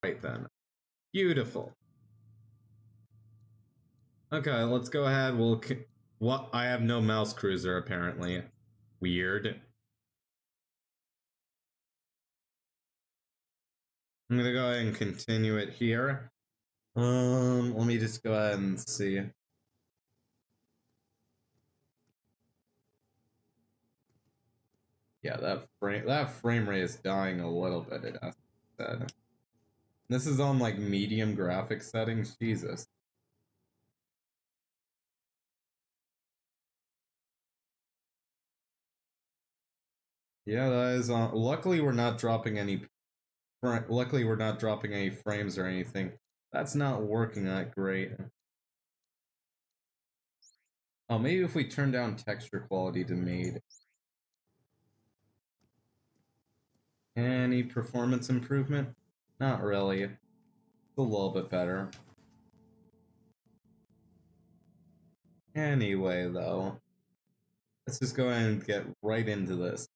Right then. Beautiful. Okay, let's go ahead. What? I have no mouse cruiser apparently. Weird. I'm gonna go ahead and continue it here. Let me just go ahead and see. Yeah, that frame rate is dying a little bit, it has to be said. This is on like medium graphics settings, Jesus. Yeah, that is on. Luckily we're not dropping any frames or anything. That's not working that great. Oh, maybe if we turn down texture quality to made. Any performance improvement? Not really. It's a little bit better. Anyway, though, let's just go ahead and get right into this.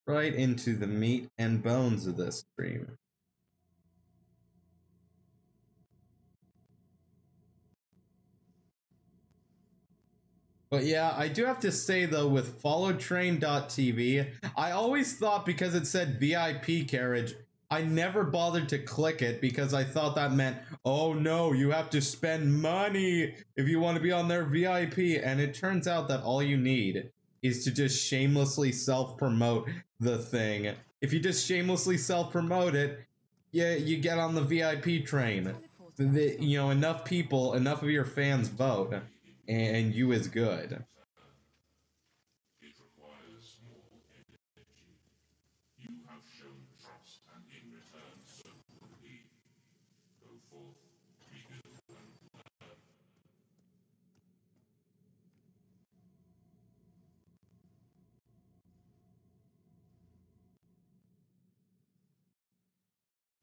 Right into the meat and bones of this stream. But yeah, I do have to say though, with followtrain.tv, I always thought because it said VIP carriage, I never bothered to click it because I thought that meant, oh no, you have to spend money if you want to be on their VIP. And it turns out that all you need is to just shamelessly self-promote the thing. If you just shamelessly self-promote it, yeah, you get on the VIP train. You know, enough people, enough of your fans vote, and you is good.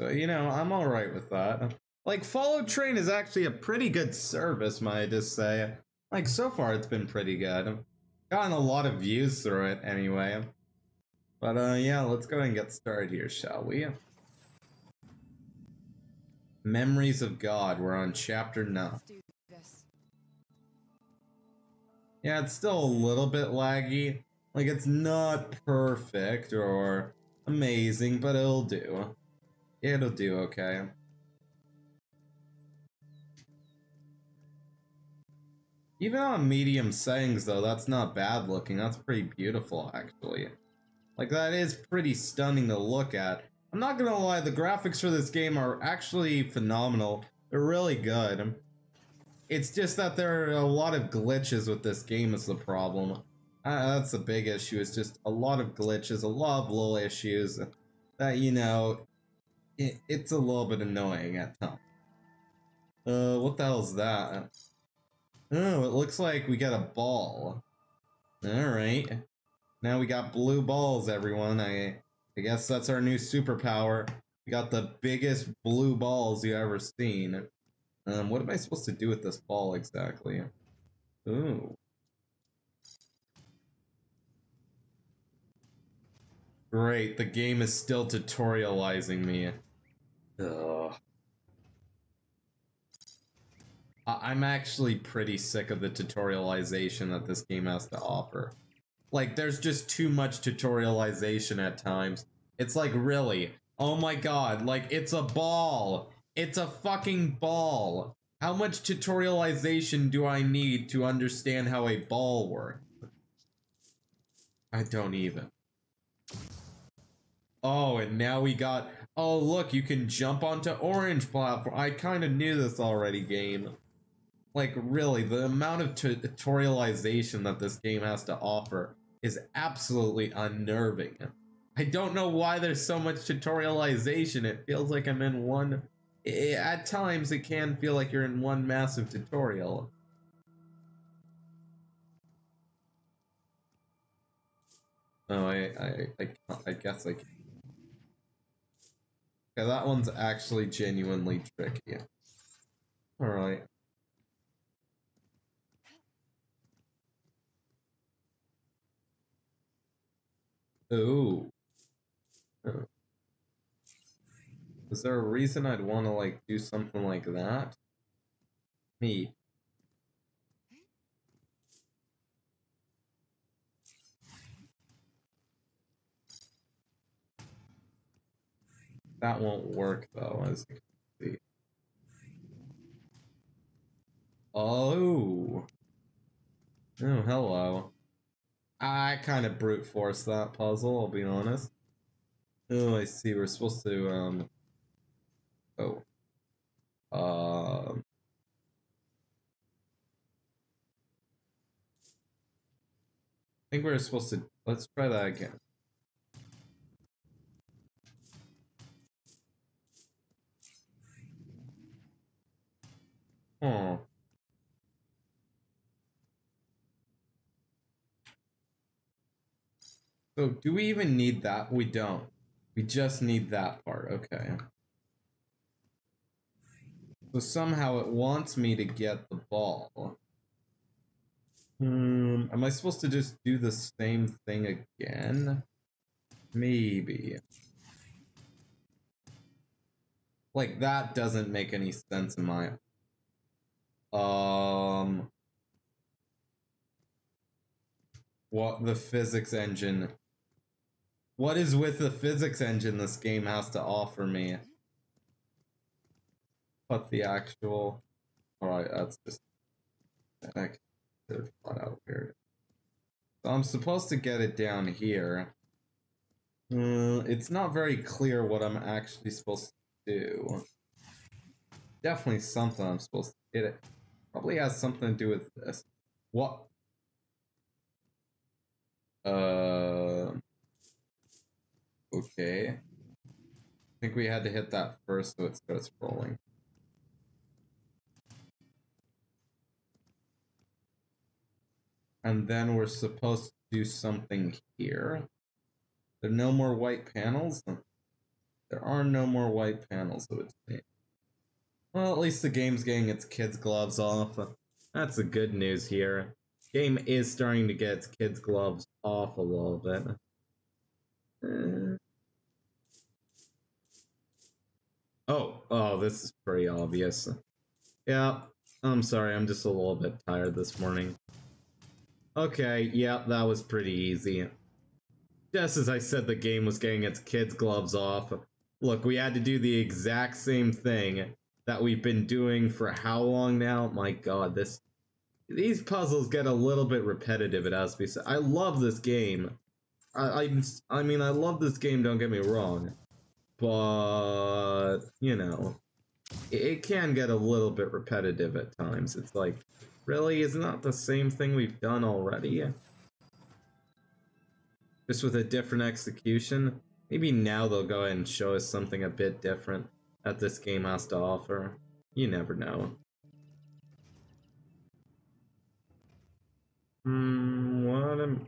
So, you know, I'm alright with that. Like, Follow Train is actually a pretty good service, might I just say. Like, so far it's been pretty good. I've gotten a lot of views through it anyway. But, yeah, let's go ahead and get started here, shall we? Memories of God, we're on chapter 9. Yeah, it's still a little bit laggy. Like, it's not perfect or amazing, but it'll do. It'll do okay. Even on medium settings, though, that's not bad looking. That's pretty beautiful, actually. Like, that is pretty stunning to look at. I'm not gonna lie, the graphics for this game are actually phenomenal. They're really good. It's just that there are a lot of glitches with this game is the problem. That's the big issue, is just a lot of glitches, a lot of little issues that, you know, it's a little bit annoying at times. What the hell is that? Oh, it looks like we got a ball. Alright. Now we got blue balls, everyone. I guess that's our new superpower. We got the biggest blue balls you ever seen. What am I supposed to do with this ball exactly? Ooh. Great, the game is still tutorializing me. Ugh. I'm actually pretty sick of the tutorialization that this game has to offer. Like, there's just too much tutorialization at times. It's like, really? Oh my god, like, it's a ball! It's a fucking ball! How much tutorialization do I need to understand how a ball works? I don't even. Oh, and now we got... Oh, look, you can jump onto orange platform. I kind of knew this already, game. Like, really, the amount of tutorialization that this game has to offer is absolutely unnerving. I don't know why there's so much tutorialization. It feels like I'm in one... At times, it can feel like you're in one massive tutorial. Oh, I guess I can. Okay, that one's actually genuinely tricky. Alright. Ooh. Is there a reason I'd want to, like, do something like that? Me. That won't work, though, as you can see. Oh. Oh, hello. I kind of brute forced that puzzle, I'll be honest. Oh, I see. We're supposed to, oh. I think we're supposed to... Let's try that again. Oh. So, do we even need that? We don't. We just need that part, okay. So somehow it wants me to get the ball. Am I supposed to just do the same thing again? Maybe. Like, that doesn't make any sense in my... What the physics engine... What is with the physics engine this game has to offer me? What the actual... Alright, that's just... They're flat out weird. So I'm supposed to get it down here. It's not very clear what I'm actually supposed to do. Definitely something I'm supposed to hit it. Probably has something to do with this. What? Okay. I think we had to hit that first so it starts rolling. And then we're supposed to do something here. There are no more white panels? There are no more white panels, it would seem. Well, at least the game's getting its kids' gloves off. That's the good news here. Game is starting to get its kids' gloves off a little bit. Oh, this is pretty obvious. Yeah, I'm sorry, I'm just a little bit tired this morning. Okay, yeah, that was pretty easy. Just as I said the game was getting its kids' gloves off. Look, we had to do the exact same thing that we've been doing for how long now? My god, these puzzles get a little bit repetitive, it has to be said. I love this game. I mean, I love this game, don't get me wrong. But, you know, it can get a little bit repetitive at times. It's like, really? Isn't that the same thing we've done already? Just with a different execution? Maybe now they'll go ahead and show us something a bit different that this game has to offer. You never know.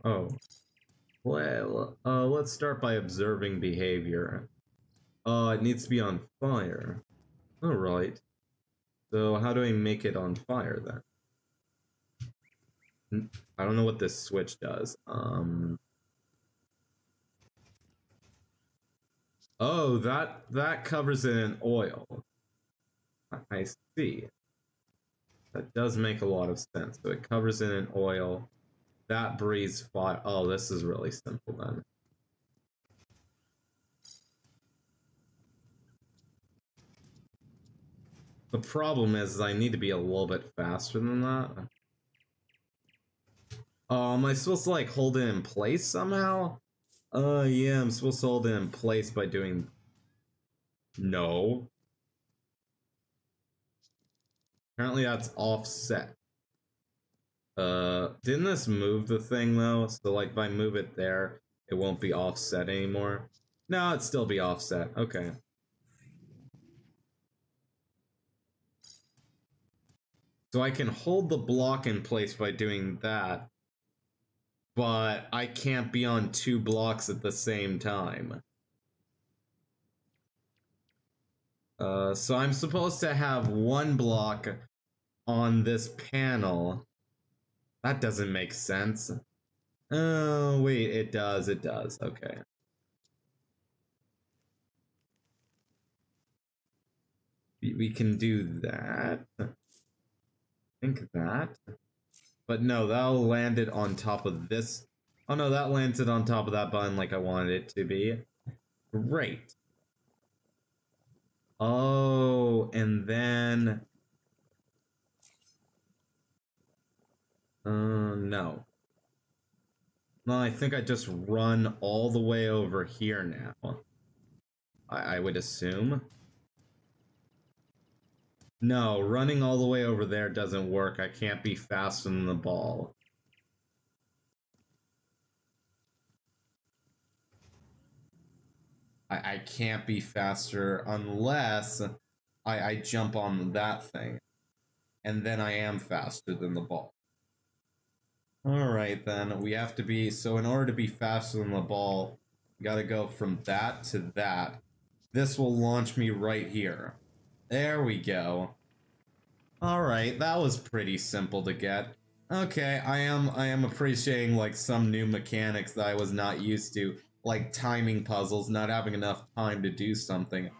Oh. Well, let's start by observing behavior. It needs to be on fire. Alright. So how do I make it on fire then? I don't know what this switch does. Oh, that covers it in oil. I see. That does make a lot of sense. So it covers it in oil. That breathes fire. Oh, this is really simple then. The problem is I need to be a little bit faster than that. Am I supposed to like hold it in place somehow? Yeah, I'm supposed to hold it in place by doing... No. Apparently that's offset. Didn't this move the thing though? So like if I move it there, it won't be offset anymore? No, it'd still be offset. Okay. So I can hold the block in place by doing that, but I can't be on two blocks at the same time. So I'm supposed to have one block on this panel. That doesn't make sense. Oh, wait, it does, okay. we can do that. I think that. But no, that'll land it on top of this. Oh no, that lands it on top of that button like I wanted it to be. Great. Oh, and then... no. No, I think I just run all the way over here now. I would assume. No, running all the way over there doesn't work. I can't be faster than the ball. I can't be faster unless I jump on that thing. And then I am faster than the ball. Alright then, we have to be... So in order to be faster than the ball, we gotta go from that to that. This will launch me right here. There we go. Alright, that was pretty simple to get. Okay, I am appreciating like some new mechanics that I was not used to. Like timing puzzles, not having enough time to do something.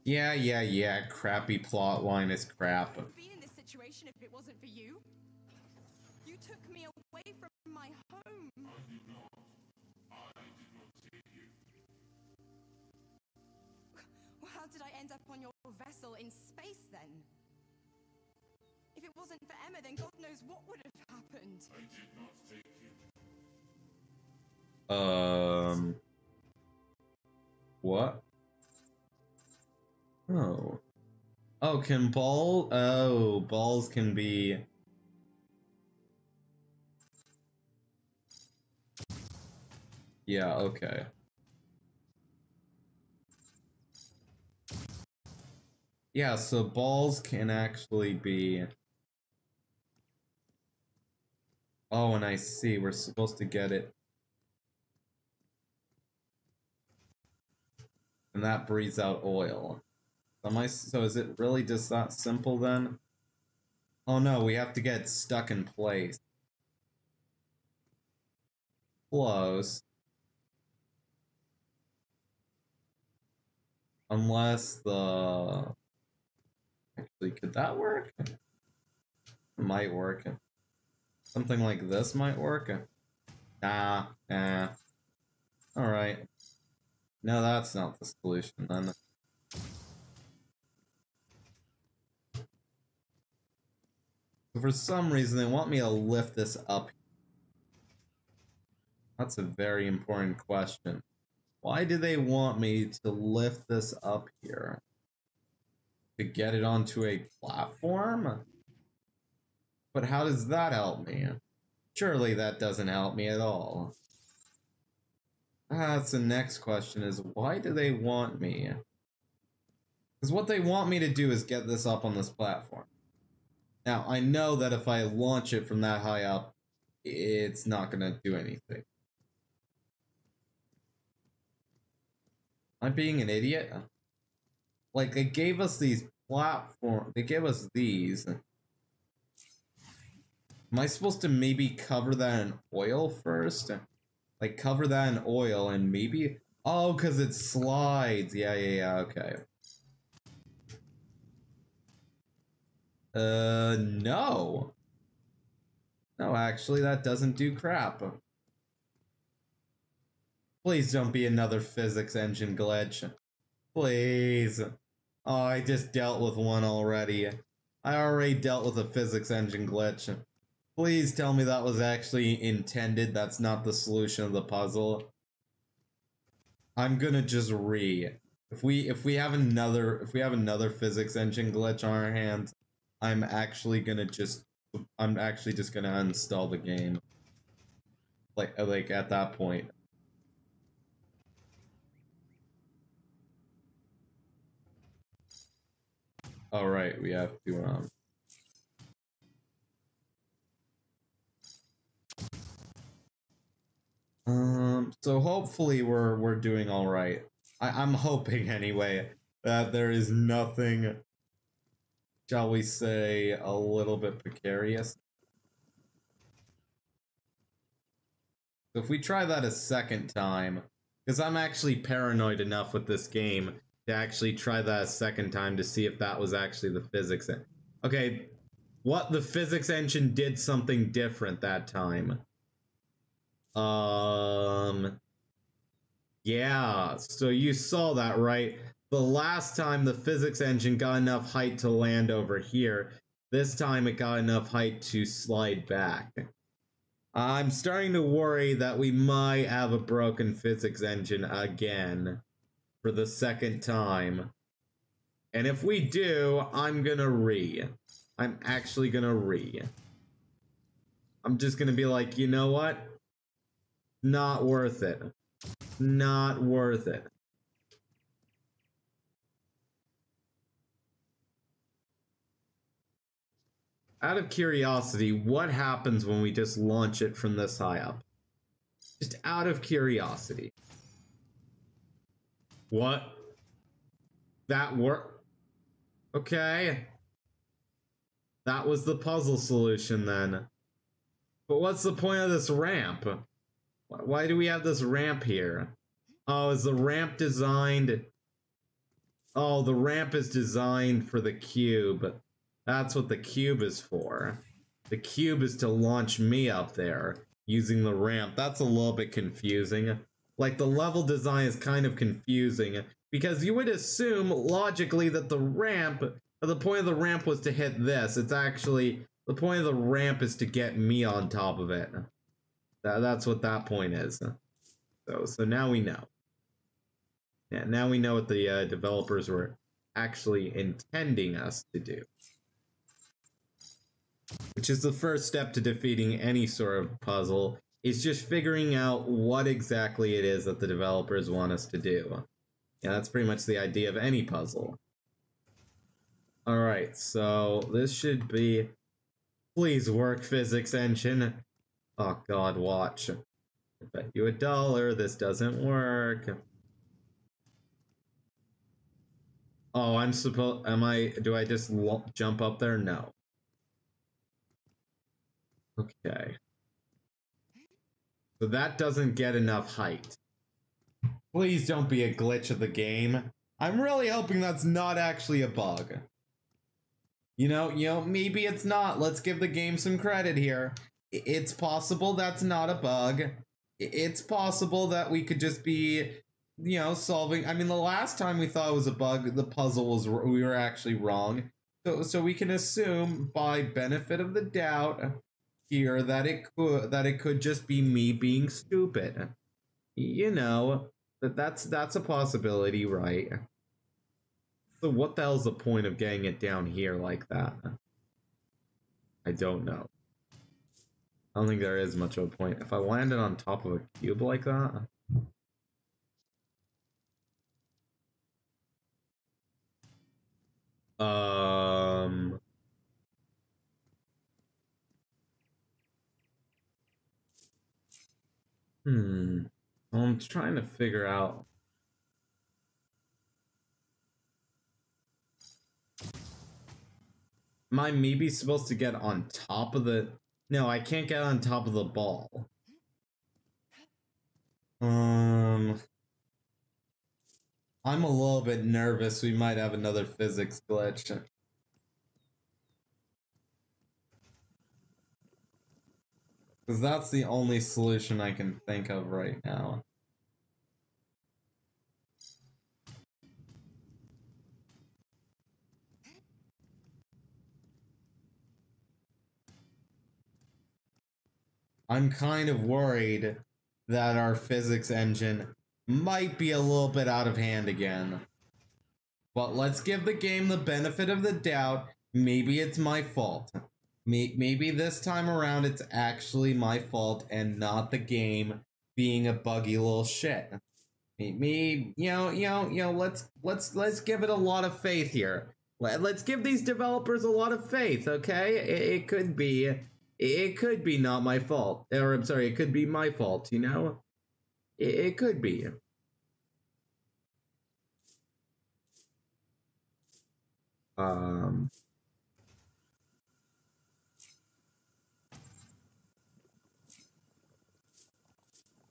Yeah, crappy plot line is crap. I'd be in this situation if it wasn't for you. You took me away from my home. I did not take you. Well, how did I end up on your vessel in space then? If it wasn't for Emma, then God knows what would have happened. I did not take you. What? Oh. Oh, can ball? Oh, balls can be... Yeah, okay. Yeah, so balls can actually be... Oh, and I see, we're supposed to get it. And that breathes out oil. So is it really just that simple then? Oh no, we have to get stuck in place. Close. Unless the... Actually, could that work? It might work. Something like this might work. Nah. Alright. No, that's not the solution then. For some reason, they want me to lift this up. That's a very important question. Why do they want me to lift this up here? To get it onto a platform? But how does that help me? Surely that doesn't help me at all. That's the next question is, why do they want me? Because what they want me to do is get this up on this platform. Now, I know that if I launch it from that high up, it's not going to do anything. Am I being an idiot? Like, they gave us these platforms. They gave us these. Am I supposed to maybe cover that in oil first? Like, cover that in oil and maybe... Oh, because it slides. Yeah, okay. No. No, actually, that doesn't do crap. Please don't be another physics engine glitch. Please. Oh, I just dealt with one already. I already dealt with a physics engine glitch. Please tell me that was actually intended. That's not the solution of the puzzle. I'm gonna just if we have another physics engine glitch on our hands, I'm actually just gonna uninstall the game. Like at that point. All right, we have to so hopefully we're doing all right. I'm hoping anyway that there is nothing, shall we say, a little bit precarious. So if we try that a second time, because I'm actually paranoid enough with this game to actually try that a second time to see if that was actually the physics. Okay, what the physics engine did something different that time. Yeah, so you saw that, right? The last time the physics engine got enough height to land over here. This time it got enough height to slide back. I'm starting to worry that we might have a broken physics engine again for the second time. And if we do, I'm gonna I'm actually gonna I'm just gonna be like, you know what? Not worth it. Not worth it. Out of curiosity, what happens when we just launch it from this high up? Just out of curiosity. What? That worked? Okay. That was the puzzle solution then. But what's the point of this ramp? Why do we have this ramp here? Oh, is the ramp designed? Oh, the ramp is designed for the cube. That's what the cube is for. The cube is to launch me up there using the ramp. That's a little bit confusing. Like, the level design is kind of confusing because you would assume logically that the ramp, the point of the ramp was to hit this. It's actually, the point of the ramp is to get me on top of it. That's what that point is. So now we know. Yeah, now we know what the developers were actually intending us to do. Which is the first step to defeating any sort of puzzle, is just figuring out what exactly it is that the developers want us to do. Yeah, that's pretty much the idea of any puzzle. Alright, so this should be... Please work, physics engine. Oh god, watch. I bet you $1 this doesn't work. Oh, I'm supposed... do I just jump up there? No. Okay. So that doesn't get enough height. Please don't be a glitch of the game. I'm really hoping that's not actually a bug. You know, maybe it's not. Let's give the game some credit here. It's possible that's not a bug. It's possible that we could just be, you know, solving. I mean, the last time we thought it was a bug, the puzzle was, we were actually wrong. So we can assume by benefit of the doubt here that it could just be me being stupid. You know, that's a possibility, right? So what the hell's the point of getting it down here like that? I don't know. I don't think there is much of a point. If I landed on top of a cube like that... I'm trying to figure out... Am I maybe supposed to get on top of the... No, I can't get on top of the ball. I'm a little bit nervous we might have another physics glitch. Because that's the only solution I can think of right now. I'm kind of worried that our physics engine might be a little bit out of hand again. But let's give the game the benefit of the doubt. Maybe it's my fault. Maybe this time around it's actually my fault and not the game being a buggy little shit. Maybe, you know, let's give it a lot of faith here. Let's give these developers a lot of faith, okay? It could be not my fault. Or, I'm sorry, it could be my fault, you know? It could be.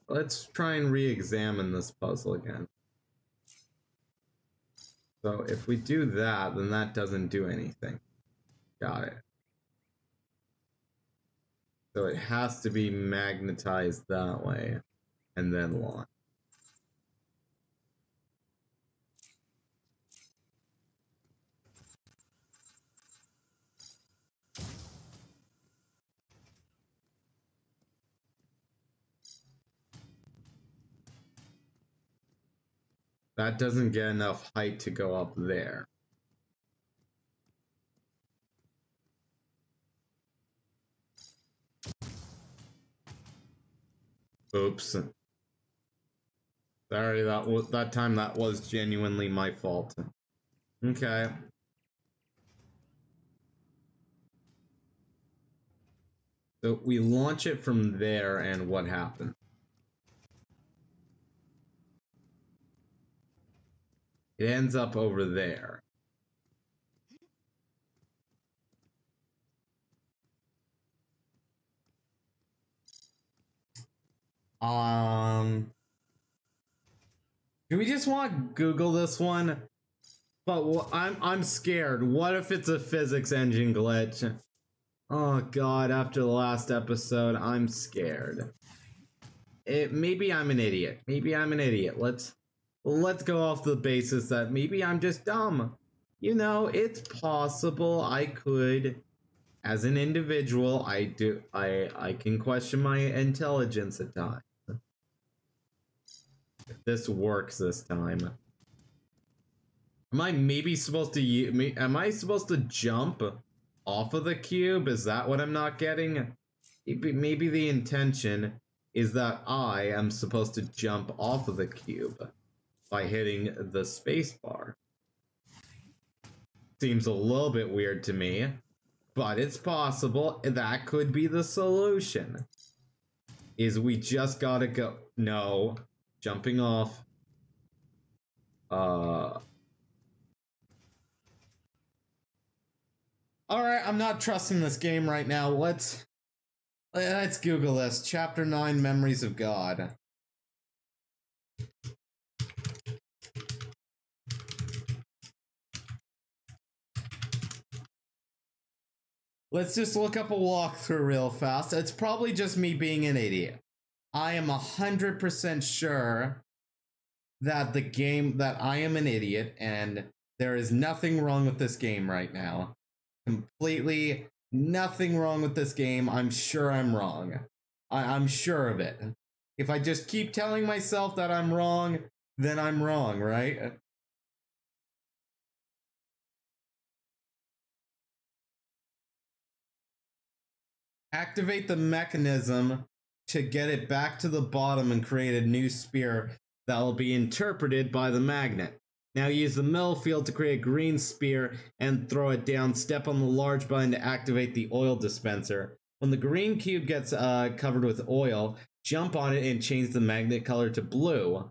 let's try and re-examine this puzzle again. So if we do that, then that doesn't do anything. Got it. So it has to be magnetized that way, and then launch. That doesn't get enough height to go up there. Oops. Sorry, that time that was genuinely my fault. Okay. So we launch it from there, and what happens? It ends up over there. Do we just want to Google this one? But I'm scared. What if it's a physics engine glitch? Oh god, after the last episode, I'm scared. Maybe I'm an idiot. Maybe I'm an idiot. Let's go off the basis that maybe I'm just dumb. You know, it's possible I could, as an individual, I can question my intelligence at times. If this works this time. Am I maybe supposed to am I supposed to jump off of the cube? Is that what I'm not getting? Maybe the intention is that I am supposed to jump off of the cube by hitting the spacebar. Seems a little bit weird to me, but it's possible. That could be the solution. Is we just gotta go. No. Jumping off. Alright, I'm not trusting this game right now. Let's Google this. Chapter 9, Memories of God. Let's just look up a walkthrough real fast. It's probably just me being an idiot. I am 100% sure that that I am an idiot and there is nothing wrong with this game right now. Completely nothing wrong with this game. I'm sure I'm wrong. I'm sure of it. If I just keep telling myself that I'm wrong, then I'm wrong, right? Activate the mechanism to get it back to the bottom and create a new sphere that will be interpreted by the magnet. Now use the metal field to create a green sphere and throw it down. Step on the large button to activate the oil dispenser. When the green cube gets covered with oil, jump on it and change the magnet color to blue.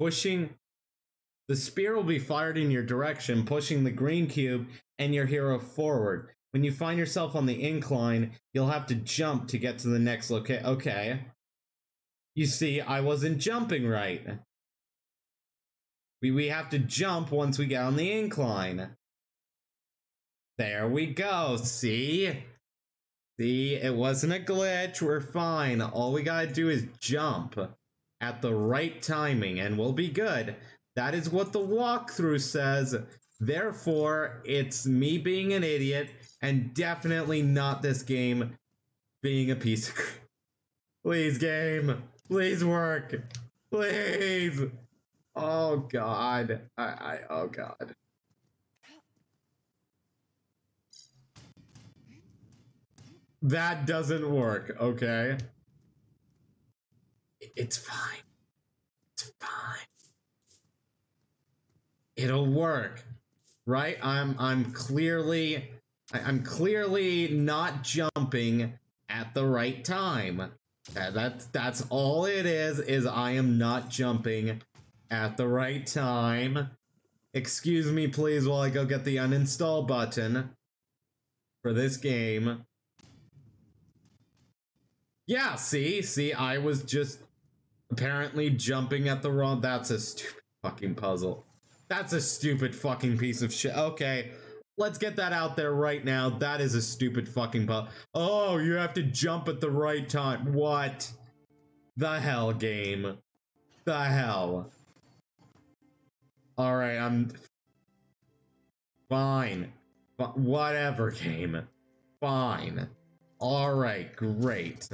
Pushing the spear will be fired in your direction, pushing the green cube and your hero forward. When you find yourself on the incline, you'll have to jump to get to the next location. Okay. You see, I wasn't jumping right. We have to jump once we get on the incline. There we go. See? See, it wasn't a glitch. We're fine. All we gotta do is jump at the right timing and we'll be good. That is what the walkthrough says. Therefore, it's me being an idiot and definitely not this game being a piece of crap. Please, game. Please work. Please. Oh, God. Oh, God. That doesn't work, okay? It's fine. It's fine. It'll work, right? I'm clearly not jumping at the right time. That's all it is I am not jumping at the right time. Excuse me, please, while I go get the uninstall button for this game. Yeah, see, I was just apparently jumping at the wrong. That's a stupid fucking puzzle. That's a stupid fucking piece of shit. Okay, let's get that out there right now. That is a stupid fucking puzzle. Oh, you have to jump at the right time. What? The hell, game? The hell? Alright, I'm fine. Whatever, game. Fine. Alright, great.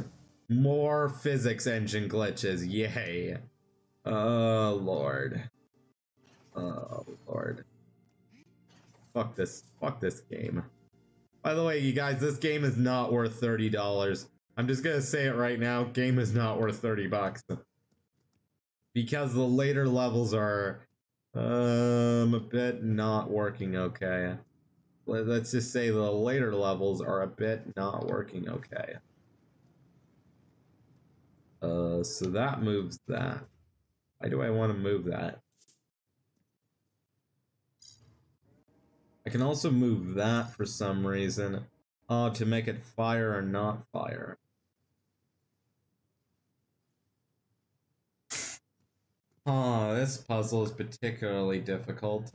More physics engine glitches. Yay. Oh, Lord. Oh, Lord. Fuck this game. By the way, you guys, this game is not worth $30. I'm just gonna say it right now. Game is not worth 30 bucks. Because the later levels are a bit not working okay. Let's just say the later levels are a bit not working okay. So that moves that. Why do I want to move that? I can also move that for some reason. Oh, to make it fire or not fire. Oh, this puzzle is particularly difficult.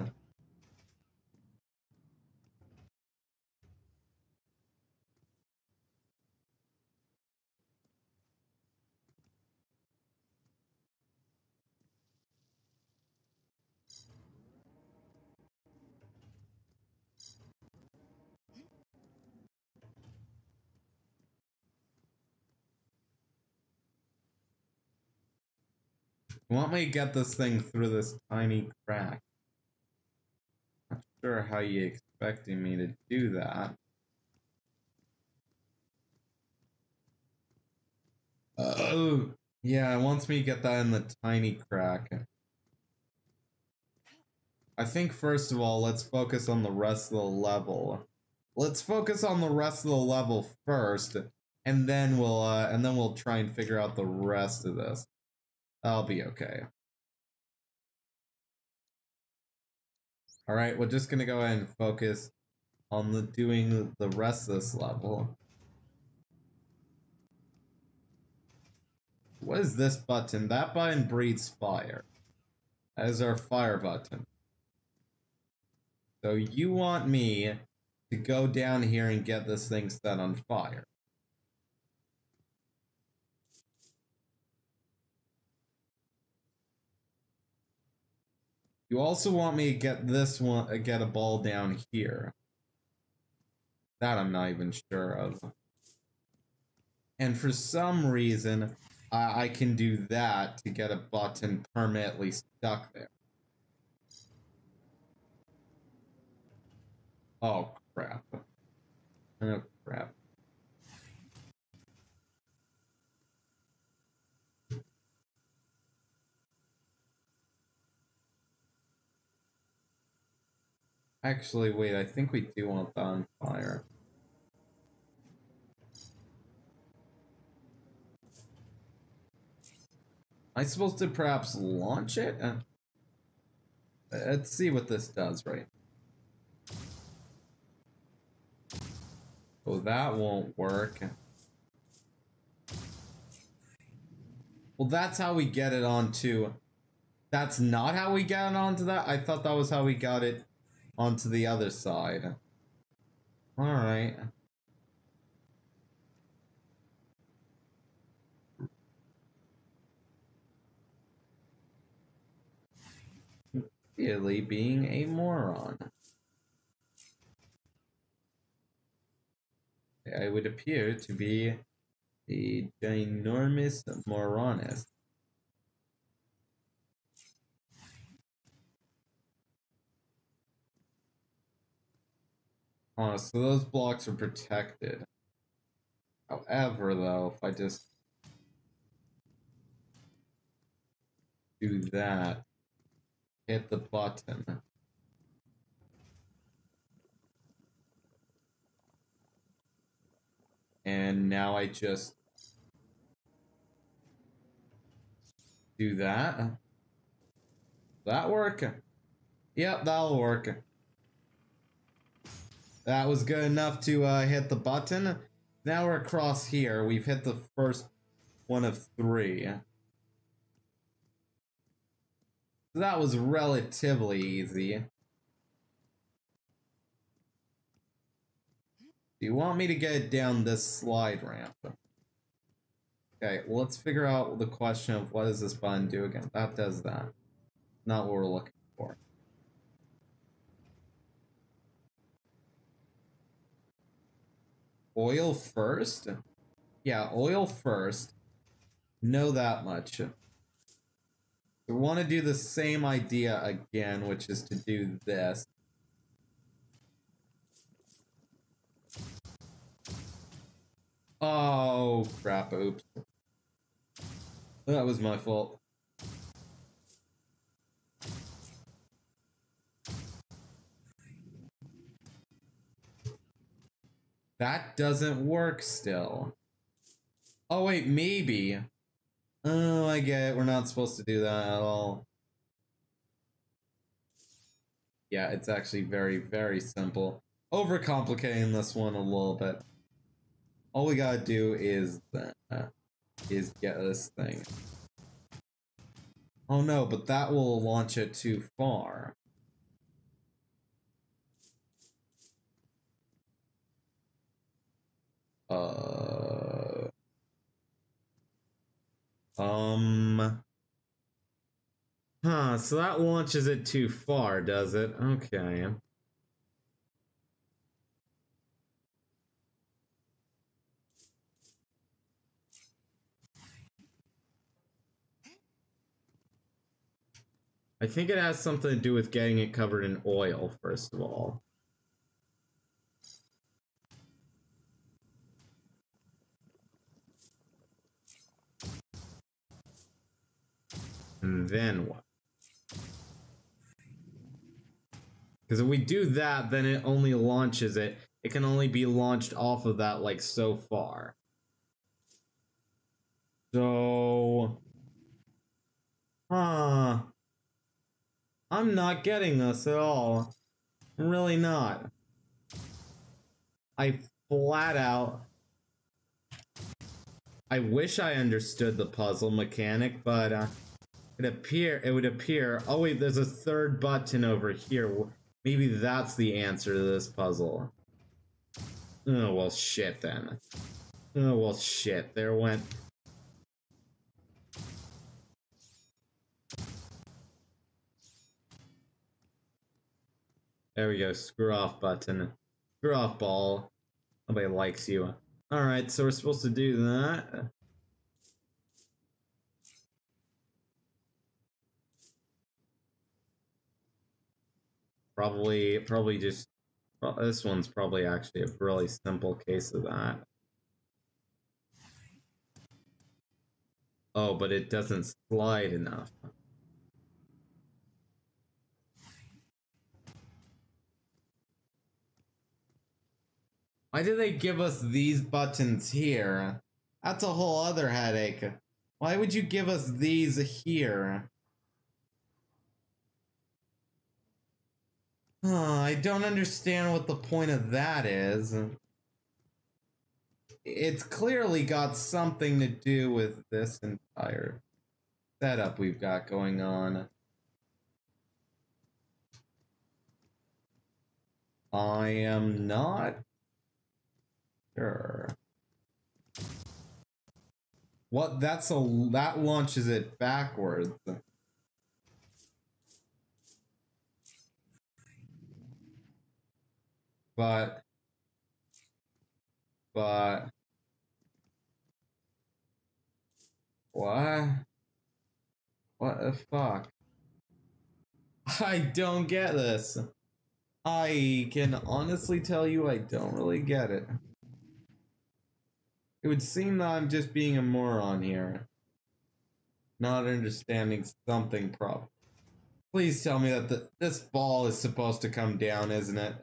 You want me to get this thing through this tiny crack? Not sure how you expecting me to do that. Oh, yeah, it wants me to get that in the tiny crack. I think first of all, let's focus on the rest of the level. Let's focus on the rest of the level first, and then we'll try and figure out the rest of this. I'll be okay. All right, we're just gonna go ahead and focus on doing the rest of this level. What is this button? That button breathes fire. That is our fire button. So you want me to go down here and get this thing set on fire. You also want me to get this one, get a ball down here. That I'm not even sure of. And for some reason, I can do that to get a button permanently stuck there. Oh, crap. Oh, crap. Actually, wait, I think we do want that on fire. Am I supposed to perhaps launch it? Let's see what this does, right? Oh, that won't work. Well, that's how we get it onto... That's not how we get it onto that? I thought that was how we got it onto the other side. Alright. Really being a moron. I would appear to be a ginormous moronist. Oh, so those blocks are protected. However, though, if I just do that, hit the button. And now I just do that. That work? Yep, that'll work. That was good enough to hit the button. Now we're across here. We've hit the first one of 3. That was relatively easy. Do you want me to get down this slide ramp? Okay, well, let's figure out the question of what does this button do again? That does that. Not what we're looking for. Oil first? Yeah, oil first. Know that much. We want to do the same idea again, which is to do this. Oh, crap, oops. That was my fault. That doesn't work still. Oh, wait, maybe. Oh, I get it. We're not supposed to do that at all. Yeah, it's actually very, very simple. Overcomplicating this one a little bit. All we gotta do is get this thing. Oh no, but that will launch it too far. Huh, so that launches it too far, does it? Okay. I think it has something to do with getting it covered in oil, first of all. And then what? Because if we do that, then it only launches it. It can only be launched off of that, like, so far. So... Huh. I'm not getting this at all. I'm really not. I flat out... I wish I understood the puzzle mechanic, but it would appear... Oh wait, there's a third button over here. Maybe that's the answer to this puzzle. Oh, well, shit then. Oh, well, shit. There went... There we go. Screw off button. Screw off ball. Nobody likes you. Alright, so we're supposed to do that. Probably just... Well, this one's probably actually a really simple case of that. Oh, but it doesn't slide enough. Why do they give us these buttons here? That's a whole other headache. Why would you give us these here? I don't understand what the point of that is. It's clearly got something to do with this entire setup we've got going on. I am not sure. What? That launches it backwards. But what? What the fuck? I don't get this. I can honestly tell you I don't really get it. It would seem that I'm just being a moron here. Not understanding something proper. Please tell me that this ball is supposed to come down, isn't it?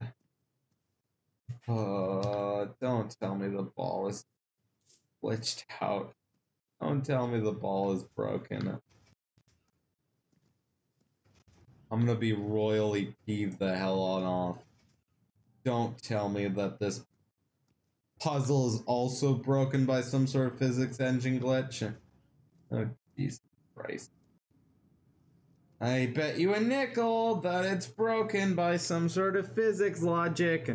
Don't tell me the ball is glitched out. Don't tell me the ball is broken. I'm gonna be royally peeved the hell on off. Don't tell me that this puzzle is also broken by some sort of physics engine glitch. Oh, Jesus Christ. I bet you a nickel that it's broken by some sort of physics logic.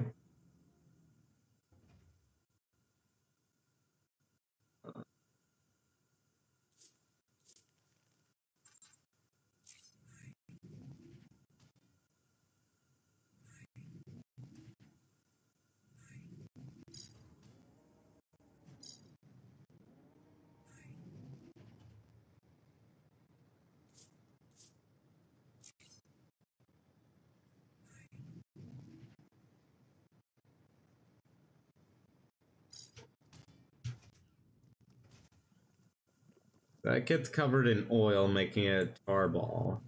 That gets covered in oil, making it a tar ball.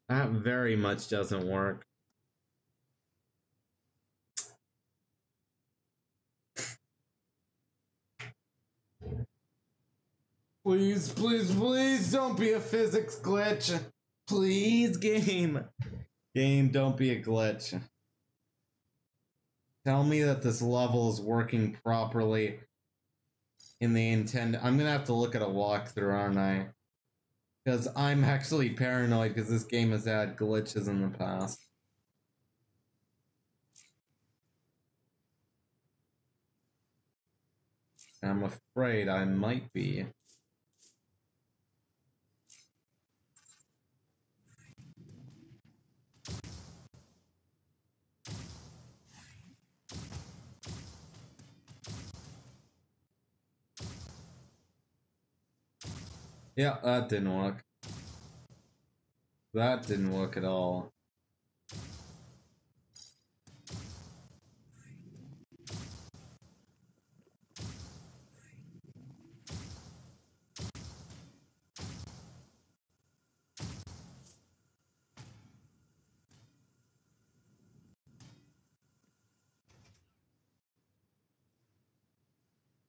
That very much doesn't work. Please, please, please don't be a physics glitch. Please, game. Game, don't be a glitch. Tell me that this level is working properly in the intended. I'm gonna have to look at a walkthrough, aren't I? Because I'm actually paranoid because this game has had glitches in the past. I'm afraid I might be. Yeah, that didn't work. That didn't work at all.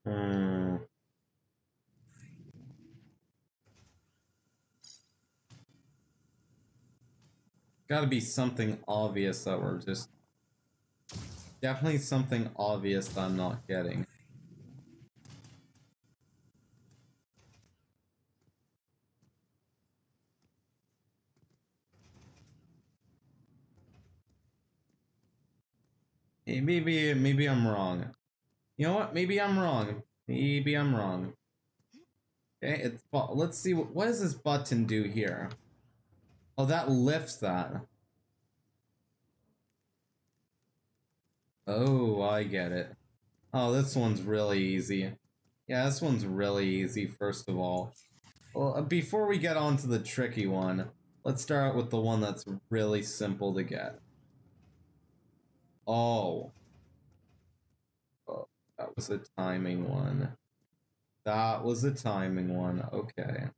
Hmm. Gotta be something obvious that we're just... Definitely something obvious that I'm not getting. Hey, maybe I'm wrong. You know what? Maybe I'm wrong. Maybe I'm wrong. Okay, let's see what does this button do here? Oh, that lifts that. Oh, I get it. Oh, this one's really easy. Yeah, this one's really easy, first of all. Well, before we get on to the tricky one, let's start out with the one that's really simple to get. Oh. Oh, that was a timing one. That was a timing one. Okay.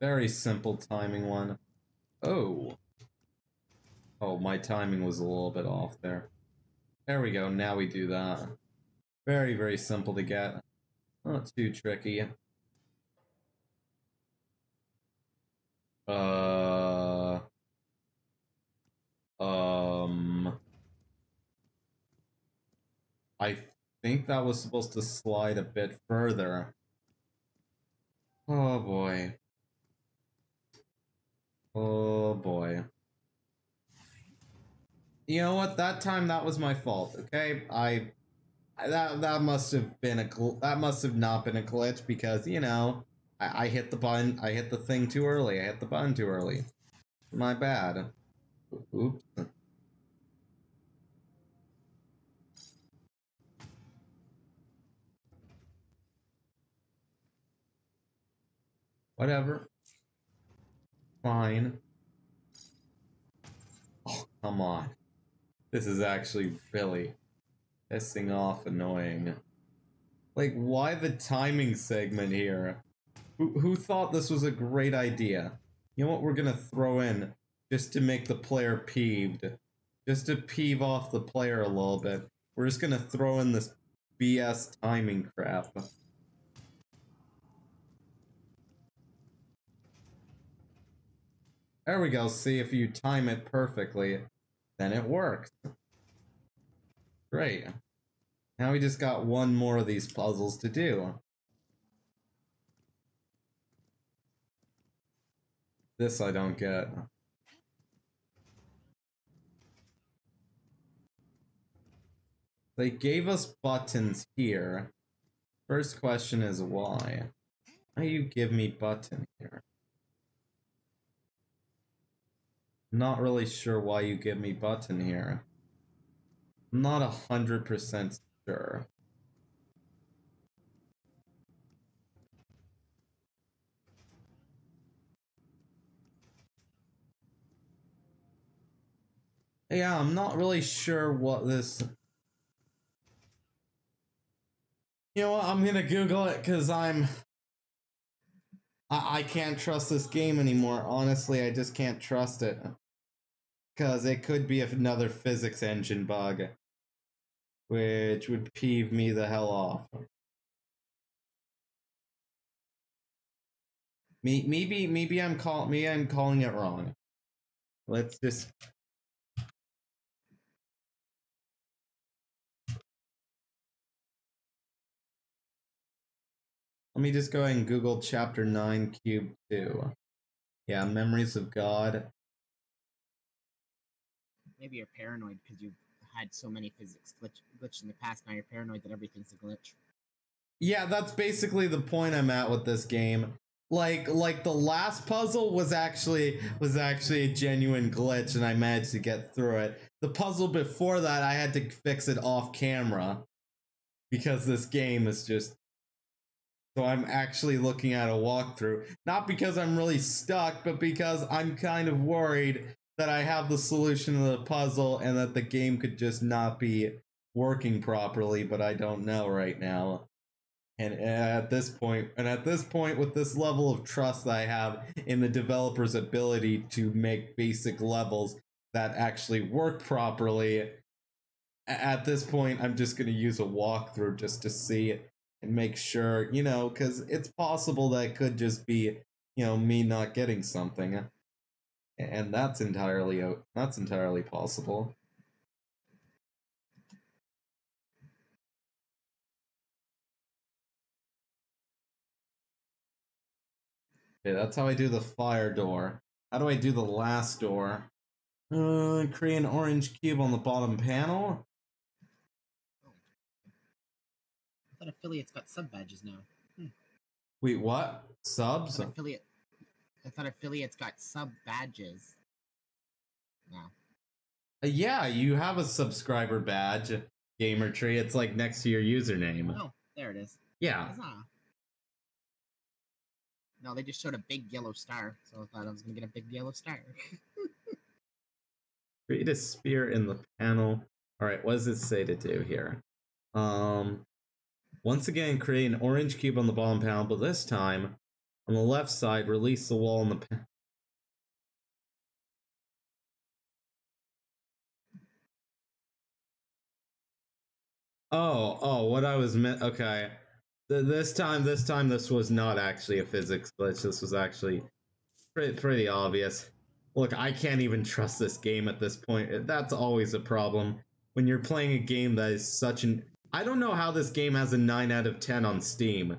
Very simple timing one. Oh. Oh, my timing was a little bit off there. There we go, now we do that. Very, very simple to get. Not too tricky. Uh... Um... I think that was supposed to slide a bit further. Oh boy. Oh boy. You know what? That time that was my fault. Okay, that must have been that must have not been a glitch because you know I hit the button. I hit the thing too early. I hit the button too early. My bad. Oops. Whatever. Fine. Oh, come on. This is actually really pissing off annoying. Like, why the timing segment here? Who thought this was a great idea? You know what we're gonna throw in just to make the player peeved? Just to peeve off the player a little bit. We're just gonna throw in this BS timing crap. There we go, see if you time it perfectly, then it works. Great. Now we just got one more of these puzzles to do. This I don't get. They gave us buttons here. First question is why? Why do you give me button here? I'm not really sure why you give me button here. I'm not 100% sure. Yeah, I'm not really sure what this... You know what, I'm gonna Google it because I can't trust this game anymore. Honestly, I just can't trust it. Because it could be another physics engine bug. Which would peeve me the hell off. Maybe I'm calling it wrong. Let's just... Let me just go ahead and Google Chapter 9 Cube 2. Yeah, Memories of God. Maybe you're paranoid because you've had so many physics glitch in the past. Now you're paranoid that everything's a glitch. Yeah, that's basically the point I'm at with this game. Like the last puzzle was actually a genuine glitch, and I managed to get through it. The puzzle before that, I had to fix it off camera because this game is just... So I'm actually looking at a walkthrough, not because I'm really stuck, but because I'm kind of worried that I have the solution to the puzzle and that the game could just not be working properly, but I don't know right now. And at this point, with this level of trust that I have in the developer's ability to make basic levels that actually work properly, at this point, I'm just going to use a walkthrough just to see it and make sure, you know, because it's possible that it could just be, you know, me not getting something. And that's entirely possible. Okay, that's how I do the fire door. How do I do the last door? Create an orange cube on the bottom panel. I thought affiliates got sub badges now. Wait, what? Subs? I thought affiliates got sub badges now. Yeah, you have a subscriber badge, gamer tree. It's like next to your username. Oh, there it is. Yeah. Huzzah. No, they just showed a big yellow star, so I thought I was gonna get a big yellow star. Create a sphere in the panel. Alright, what does it say to do here? Once again, create an orange cube on the bottom panel, but this time, on the left side, release the wall in the panel. What I was meant. Okay, this time, this was not actually a physics glitch. This was actually pretty obvious. Look, I can't even trust this game at this point. That's always a problem when you're playing a game that is such an... I don't know how this game has a 9 out of 10 on Steam.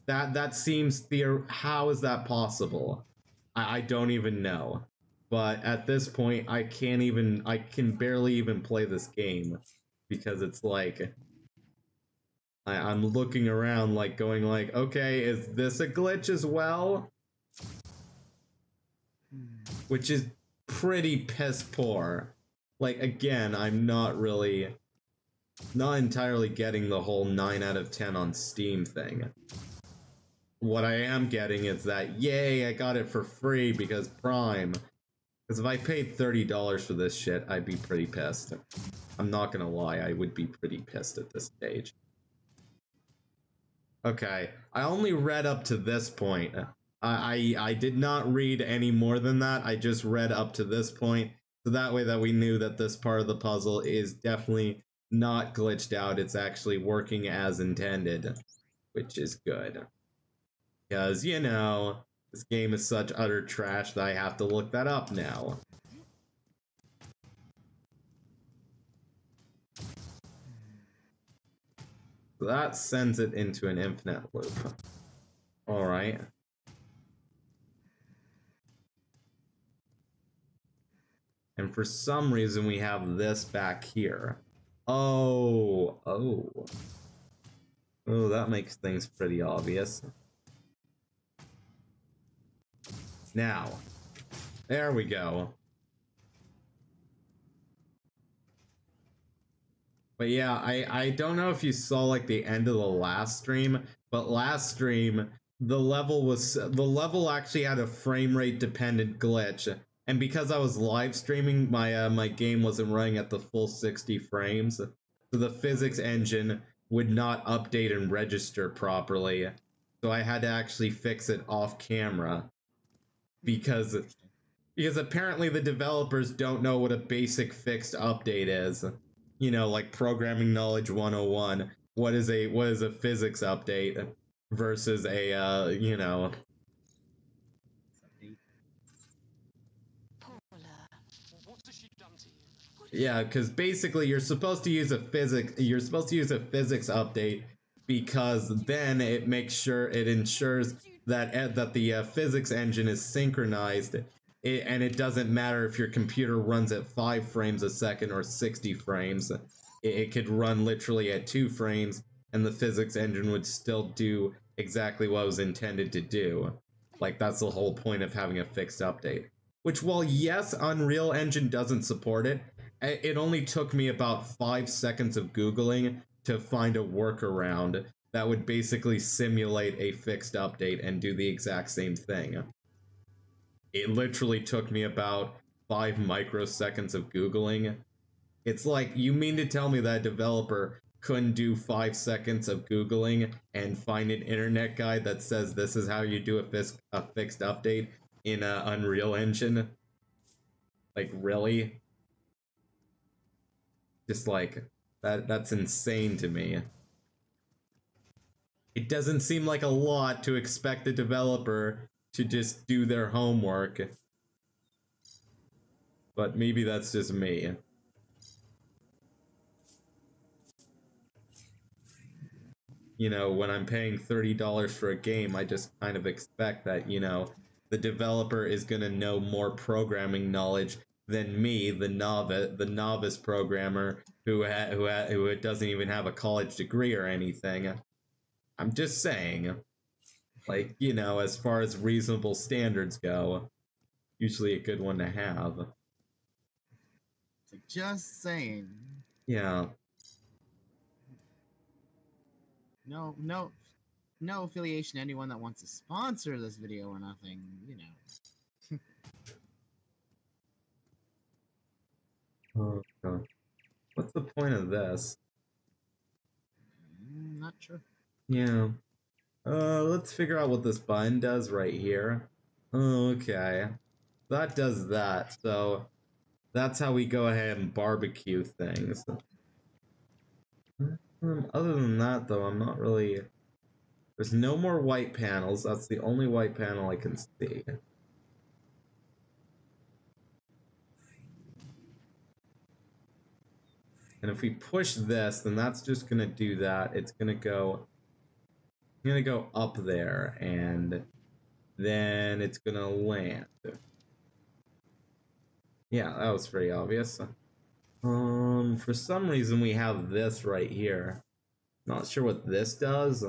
That seems how is that possible? I don't even know. But at this point, I can barely even play this game because it's like I'm looking around like going like, okay, is this a glitch as well? Which is pretty piss poor. Like, again, I'm not entirely getting the whole 9 out of 10 on Steam thing. What I am getting is that, yay, I got it for free because Prime. Because if I paid $30 for this shit, I'd be pretty pissed. I'm not gonna lie, I would be pretty pissed at this stage. Okay, I only read up to this point. I did not read any more than that. I just read up to this point, so that way that we knew that this part of the puzzle is definitely not glitched out. It's actually working as intended, which is good. Because, you know, this game is such utter trash that I have to look that up now. So that sends it into an infinite loop. Alright. And for some reason we have this back here. Oh, that makes things pretty obvious. Now, there we go. But yeah, I don't know if you saw like the end of the last stream, but last stream the level actually had a frame rate dependent glitch, and because I was live streaming, my game wasn't running at the full 60 frames, so the physics engine would not update and register properly. So I had to actually fix it off camera because apparently the developers don't know what a basic fixed update is. You know, like programming knowledge 101. What is a physics update versus a you know. What has she done to you? Yeah, because basically you're supposed to use a physics update because then it makes sure it ensures that the physics engine is synchronized, and it doesn't matter if your computer runs at 5 frames a second or 60 frames. It could run literally at 2 frames and the physics engine would still do exactly what it was intended to do. Like, that's the whole point of having a fixed update. Which, while yes, Unreal Engine doesn't support it, it only took me about 5 seconds of Googling to find a workaround that would basically simulate a fixed update and do the exact same thing. It literally took me about 5 microseconds of Googling. It's like, you mean to tell me that a developer couldn't do 5 seconds of Googling and find an internet guide that says this is how you do a fixed update in Unreal Engine? Like, really? Just like, that's insane to me. It doesn't seem like a lot to expect a developer to just do their homework. But maybe that's just me. You know, when I'm paying $30 for a game, I just kind of expect that, you know, the developer is going to know more programming knowledge than me, the novice programmer who doesn't even have a college degree or anything. I'm just saying, like, you know, as far as reasonable standards go, usually a good one to have. Just saying. Yeah. No affiliation to anyone that wants to sponsor this video or nothing, you know. Oh, God. What's the point of this? Not sure. Yeah. Let's figure out what this button does right here. Okay. That does that, so that's how we go ahead and barbecue things. Other than that, though, I'm not really... There's no more white panels. That's the only white panel I can see. And if we push this, then that's just gonna do that. It's gonna go up there, and then it's gonna land. Yeah, that was pretty obvious. For some reason we have this right here. Not sure what this does.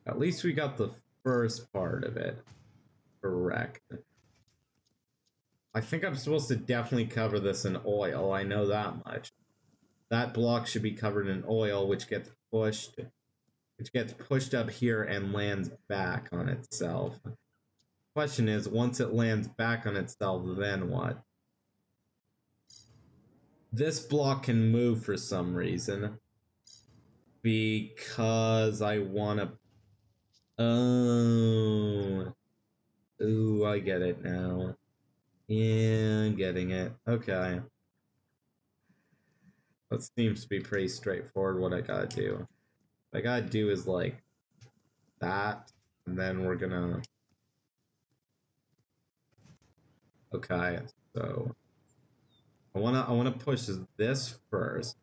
At least we got the first part of it correct. I think I'm supposed to definitely cover this in oil. I know that much. That block should be covered in oil, which gets pushed which gets pushed up here and lands back on itself. Question is, once it lands back on itself, then what? This block can move for some reason. Because I wanna... Oh... Ooh, I get it now. Yeah, I'm getting it. Okay. That seems to be pretty straightforward what I gotta do. What I gotta do is like that, and then we're gonna... Okay, so I wanna push this first.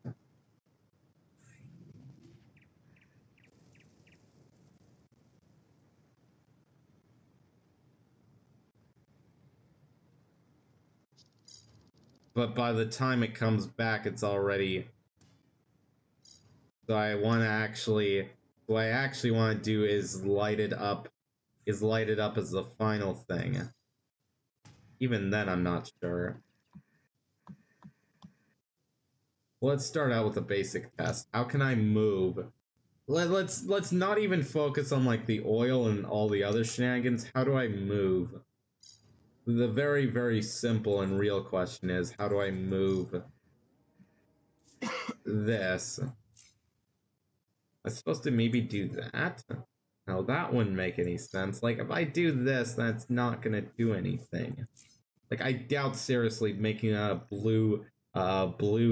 But by the time it comes back, it's already... So I want to actually... What I actually want to do is light it up as the final thing. Even then, I'm not sure. Let's start out with a basic test. How can I move? Let's not even focus on like the oil and all the other shenanigans. How do I move? The very, very simple and real question is, how do I move this? I'm supposed to maybe do that? No, that wouldn't make any sense. Like, if I do this, that's not gonna do anything. Like, I doubt seriously making a blue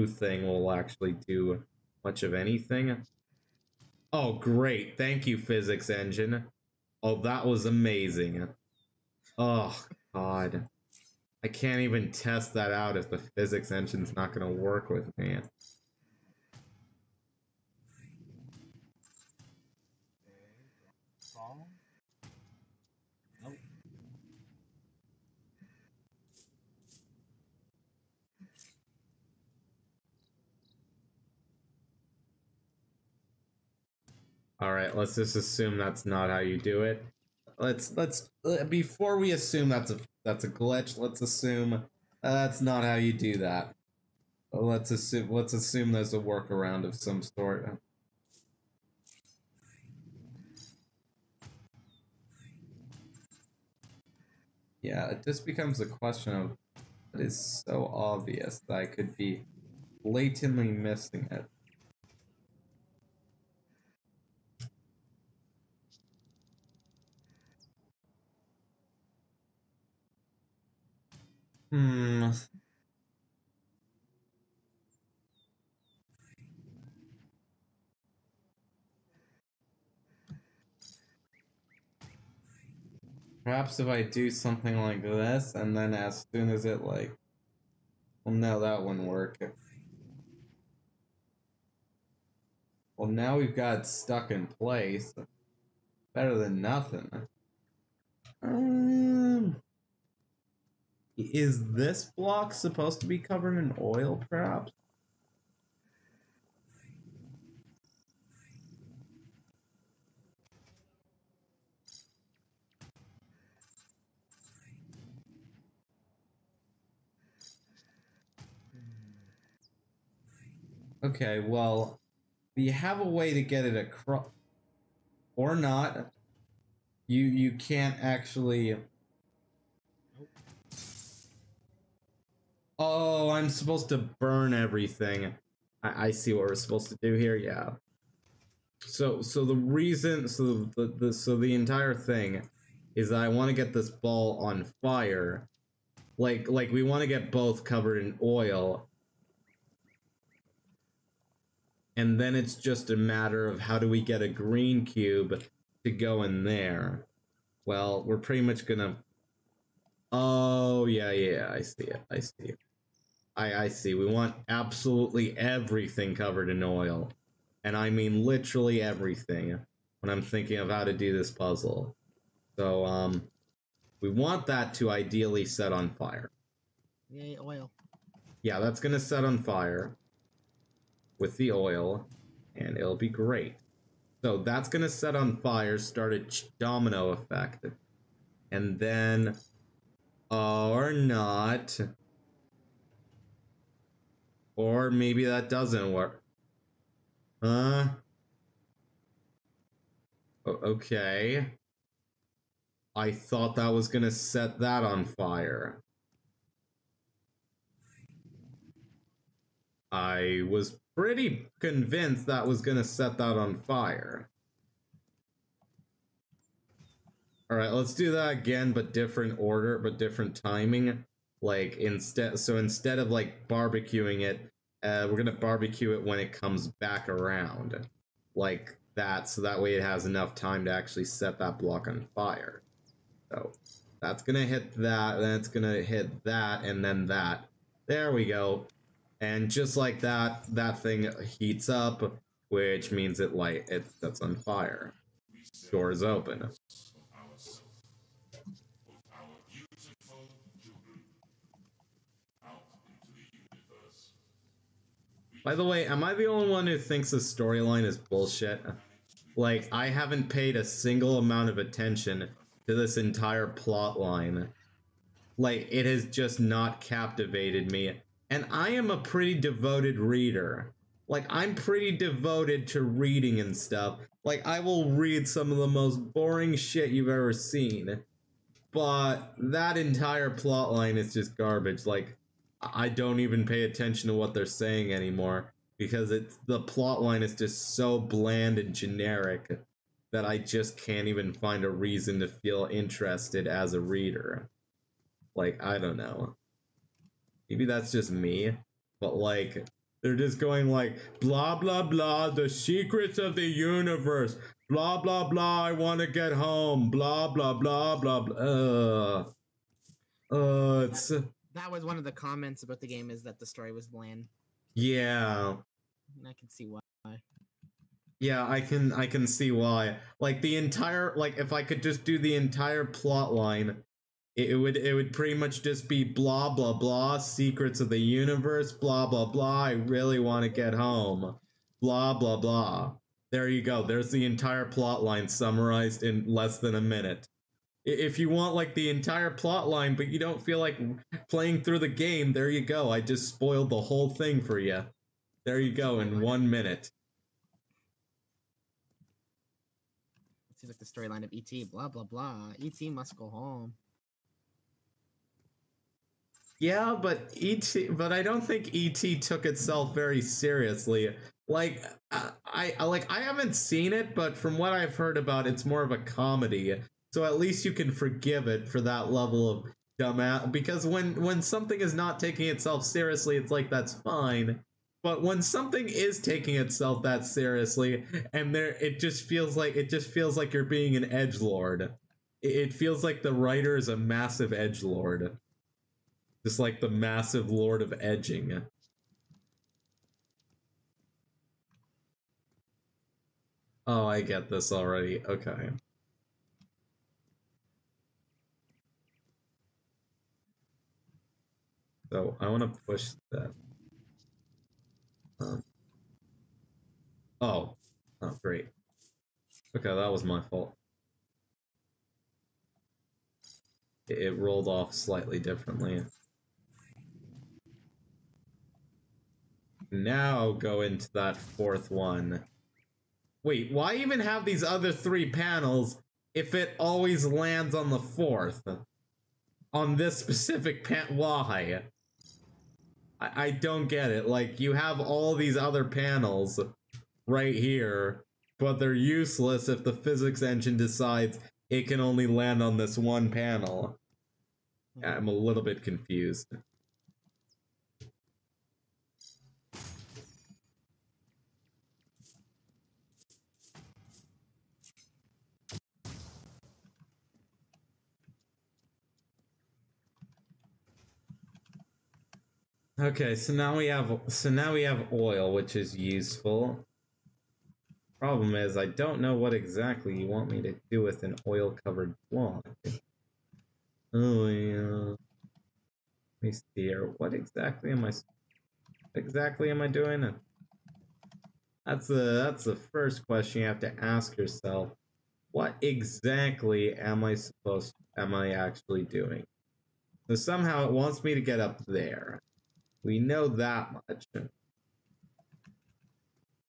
thing will actually do much of anything. Oh, great. Thank you, physics engine. Oh, that was amazing. Oh, God. I can't even test that out if the physics engine's not gonna work with me. All right, let's just assume that's not how you do it. Let's before we assume that's a glitch, let's assume that's not how you do that. Let's assume there's a workaround of some sort. Yeah, it just becomes a question of it is so obvious that I could be blatantly missing it. Hmm. Perhaps if I do something like this, and then as soon as it like... Well, no, that wouldn't work. Well, now we've got it stuck in place. Better than nothing. Is this block supposed to be covered in oil, perhaps? Okay, well, we have a way to get it across, or not. You can't actually. Oh, I'm supposed to burn everything. I see what we're supposed to do here. Yeah. So the reason, so the entire thing is that I want to get this ball on fire. Like we want to get both covered in oil. And then it's just a matter of how do we get a green cube to go in there. Well, we're pretty much gonna... Oh, yeah, I see it, I see it. I see, we want absolutely everything covered in oil. And I mean literally everything when I'm thinking of how to do this puzzle. So, we want that to ideally set on fire. Yay, oil. Yeah, that's gonna set on fire with the oil, and it'll be great. So that's gonna set on fire, start a domino effect, and then, or not, or maybe that doesn't work. Huh? Okay. I thought that was gonna set that on fire. I was pretty convinced that was gonna set that on fire. Alright, let's do that again, but different order, but different timing. Like, instead of, like, barbecuing it, we're gonna barbecue it when it comes back around. Like that, so that way it has enough time to actually set that block on fire. So, that's gonna hit that, then it's gonna hit that, and then that. There we go. And just like that, that thing heats up, which means it sets on fire. Doors open. By the way, am I the only one who thinks the storyline is bullshit? Like, I haven't paid a single amount of attention to this entire plot line. Like, it has just not captivated me. And I am a pretty devoted reader. Like, I'm pretty devoted to reading and stuff. Like, I will read some of the most boring shit you've ever seen. But that entire plot line is just garbage. Like, I don't even pay attention to what they're saying anymore. Because the plot line is just so bland and generic that I just can't even find a reason to feel interested as a reader. Like, I don't know. Maybe that's just me, but like, they're just going like, blah blah blah, the secrets of the universe, blah blah blah, I want to get home, blah blah blah blah blah. It's That was one of the comments about the game, is that the story was bland. Yeah. And I can see why. Yeah, I can see why. Like the entire, like if I could just do the entire plot line, it would pretty much just be blah blah blah, secrets of the universe, blah blah blah, I really want to get home, blah blah blah. There you go. There's the entire plot line summarized in less than a minute. If you want like the entire plot line but you don't feel like playing through the game, there you go. I just spoiled the whole thing for you. There you go in 1 minute. It seems like the storyline of E.T. Blah blah blah. E.T. must go home. Yeah, but I don't think E.T. took itself very seriously. Like, I haven't seen it, but from what I've heard about, it's more of a comedy. So at least you can forgive it for that level of dumbass. Because when something is not taking itself seriously, it's like that's fine. But when something is taking itself that seriously, and it just feels like you're being an edgelord. It feels like the writer is a massive edgelord. Just like the massive lord of edging. Oh, I get this already. Okay. So, I want to push that. Oh. Oh, great. Okay, that was my fault. It rolled off slightly differently. Now go into that fourth one. Wait, why even have these other 3 panels if it always lands on the 4th? On this specific why? I don't get it. Like, you have all these other panels right here, but they're useless if the physics engine decides it can only land on this one panel. I'm a little bit confused. Okay, so now we have oil, which is useful. Problem is, I don't know what exactly you want me to do with an oil-covered block. Oh yeah. Let me see here. What exactly am I doing? That's the first question you have to ask yourself. What exactly am I actually doing? So somehow it wants me to get up there. We know that much.